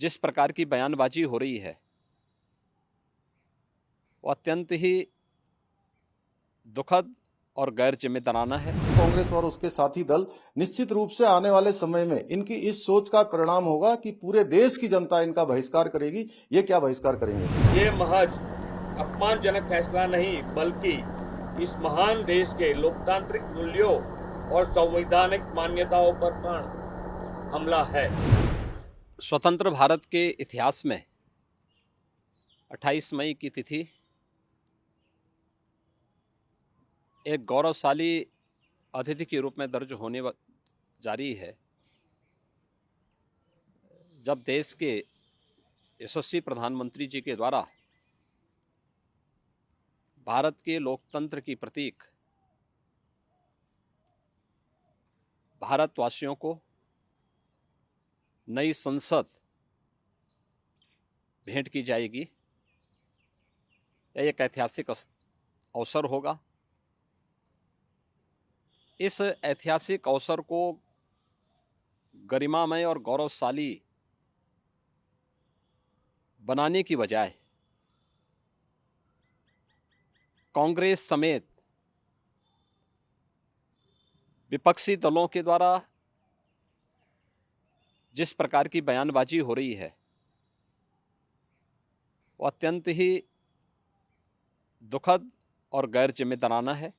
जिस प्रकार की बयानबाजी हो रही है वो अत्यंत ही दुखद और गैर जिम्मेदाराना है। कांग्रेस और उसके साथी दल निश्चित रूप से आने वाले समय में इनकी इस सोच का परिणाम होगा कि पूरे देश की जनता इनका बहिष्कार करेगी। ये क्या बहिष्कार करेंगे? ये महज अपमानजनक फैसला नहीं बल्कि इस महान देश के लोकतांत्रिक मूल्यों और संवैधानिक मान्यताओं पर हमला है। स्वतंत्र भारत के इतिहास में 28 मई की तिथि एक गौरवशाली अतिथि के रूप में दर्ज होने जा रही है, जब देश के यशस्वी प्रधानमंत्री जी के द्वारा भारत के लोकतंत्र की प्रतीक भारतवासियों को नई संसद भेंट की जाएगी। यह एक ऐतिहासिक अवसर होगा। इस ऐतिहासिक अवसर को गरिमामय और गौरवशाली बनाने की बजाय कांग्रेस समेत विपक्षी दलों के द्वारा जिस प्रकार की बयानबाजी हो रही है वो अत्यंत ही दुखद और गैर जिम्मेदाराना है।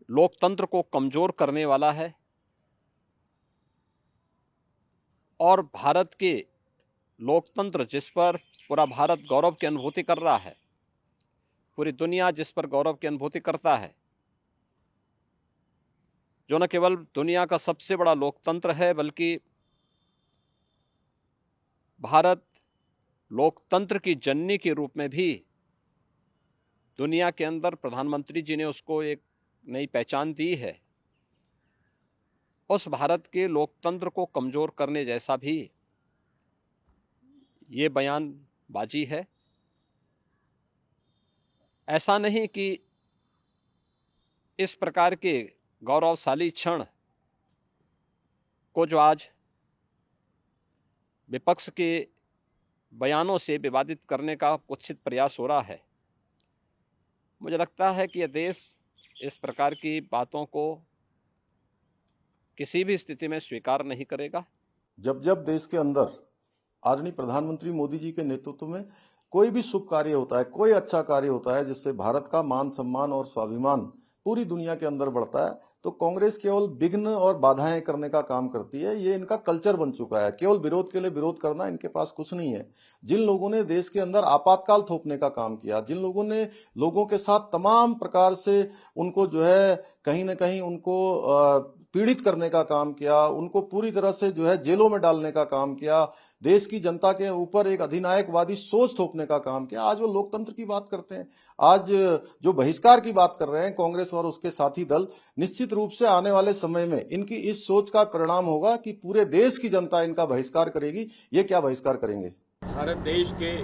लोकतंत्र को कमजोर करने वाला है और भारत के लोकतंत्र जिस पर पूरा भारत गौरव की अनुभूति कर रहा है, पूरी दुनिया जिस पर गौरव की अनुभूति करता है, जो न केवल दुनिया का सबसे बड़ा लोकतंत्र है बल्कि भारत लोकतंत्र की जननी के रूप में भी दुनिया के अंदर प्रधानमंत्री जी ने उसको एक नई पहचान दी है। उस भारत के लोकतंत्र को कमजोर करने जैसा भी ये बयानबाजी है। ऐसा नहीं कि इस प्रकार के गौरवशाली क्षण को जो आज विपक्ष के बयानों से विवादित करने का कुत्सित प्रयास हो रहा है, मुझे लगता है कि यह देश इस प्रकार की बातों को किसी भी स्थिति में स्वीकार नहीं करेगा। जब जब देश के अंदर आदरणीय प्रधानमंत्री मोदी जी के नेतृत्व में कोई भी शुभ कार्य होता है, कोई अच्छा कार्य होता है जिससे भारत का मान सम्मान और स्वाभिमान पूरी दुनिया के अंदर बढ़ता है, तो कांग्रेस केवल विघ्न और बाधाएं करने का काम करती है। ये इनका कल्चर बन चुका है। केवल विरोध के लिए विरोध करना इनके पास कुछ नहीं है। जिन लोगों ने देश के अंदर आपातकाल थोपने का काम किया, जिन लोगों ने लोगों के साथ तमाम प्रकार से उनको जो है कहीं ना कहीं उनको पीड़ित करने का काम किया, उनको पूरी तरह से जो है जेलों में डालने का काम किया, देश की जनता के ऊपर एक अधिनायकवादी सोच थोपने का काम किया, आज वो लोकतंत्र की बात करते हैं। आज जो बहिष्कार की बात कर रहे हैं कांग्रेस और उसके साथी दल, निश्चित रूप से आने वाले समय में इनकी इस सोच का परिणाम होगा कि पूरे देश की जनता इनका बहिष्कार करेगी। ये क्या बहिष्कार करेंगे? भारत देश के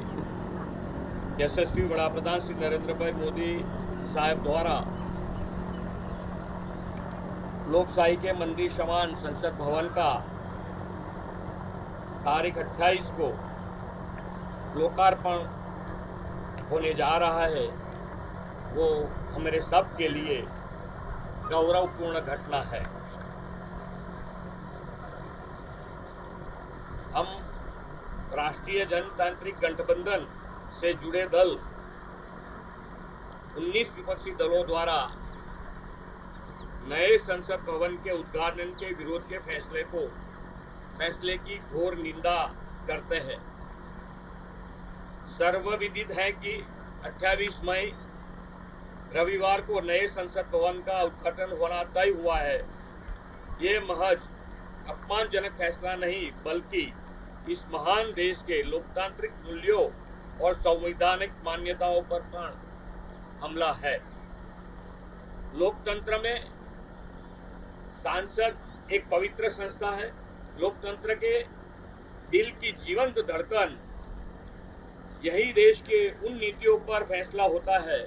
यशस्वी बड़ा प्रधान श्री नरेंद्र भाई मोदी साहब द्वारा लोकशाही के मंदिर समान संसद भवन का तारीख 28 को लोकार्पण होने जा रहा है, वो हमारे सब के लिए गौरवपूर्ण घटना है। हम राष्ट्रीय जनतांत्रिक गठबंधन से जुड़े दल 19 विपक्षी दलों द्वारा नए संसद भवन के उद्घाटन के विरोध के फैसले की घोर निंदा करते हैं। सर्वविदित है कि 28 मई रविवार को नए संसद भवन का उद्घाटन होना तय हुआ है। ये महज अपमानजनक फैसला नहीं बल्कि इस महान देश के लोकतांत्रिक मूल्यों और संवैधानिक मान्यताओं पर हमला है। लोकतंत्र में सांसद एक पवित्र संस्था है। लोकतंत्र के दिल की जीवंत धड़कन यही देश के उन नीतियों पर फैसला होता है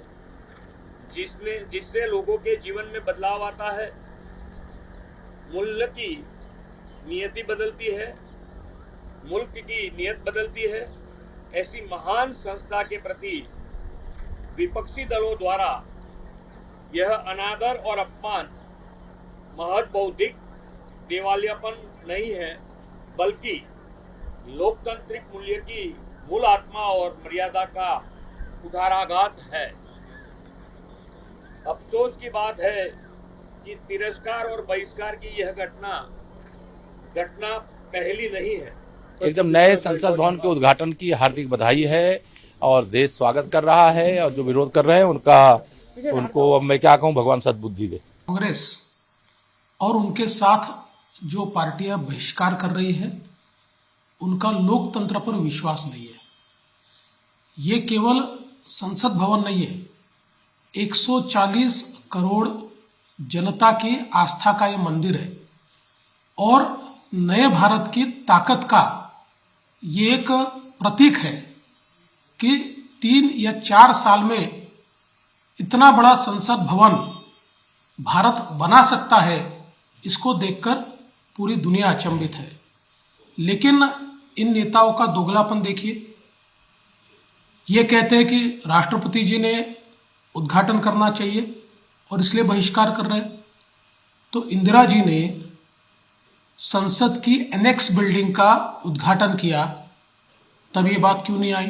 जिससे लोगों के जीवन में बदलाव आता है। मूल्य की नियति बदलती है, मुल्क की नियत बदलती है, ऐसी महान संस्था के प्रति विपक्षी दलों द्वारा यह अनादर और अपमान महज बौद्धिक दिवालियापन नहीं है, बल्कि लोकतांत्रिक मूल्य की मूल आत्मा और मर्यादा का कुठाराघात है। अफसोस की बात है कि तिरस्कार और बहिष्कार की यह घटना पहली नहीं है। एकदम नए संसद भवन के उद्घाटन की हार्दिक बधाई है और देश स्वागत कर रहा है, और जो विरोध कर रहे हैं उनको अब मैं क्या कहूं, भगवान सद्बुद्धि दे। कांग्रेस और उनके साथ जो पार्टियां बहिष्कार कर रही है उनका लोकतंत्र पर विश्वास नहीं है। ये केवल संसद भवन नहीं है, 140 करोड़ जनता की आस्था का ये मंदिर है और नए भारत की ताकत का ये एक प्रतीक है कि 3 या 4 साल में इतना बड़ा संसद भवन भारत बना सकता है। इसको देखकर पूरी दुनिया अचंभित है। लेकिन इन नेताओं का दोगलापन देखिए। ये कहते हैं कि राष्ट्रपति जी ने उद्घाटन करना चाहिए और इसलिए बहिष्कार कर रहे हैं। तो इंदिरा जी ने संसद की एनेक्स बिल्डिंग का उद्घाटन किया, तब ये बात क्यों नहीं आई?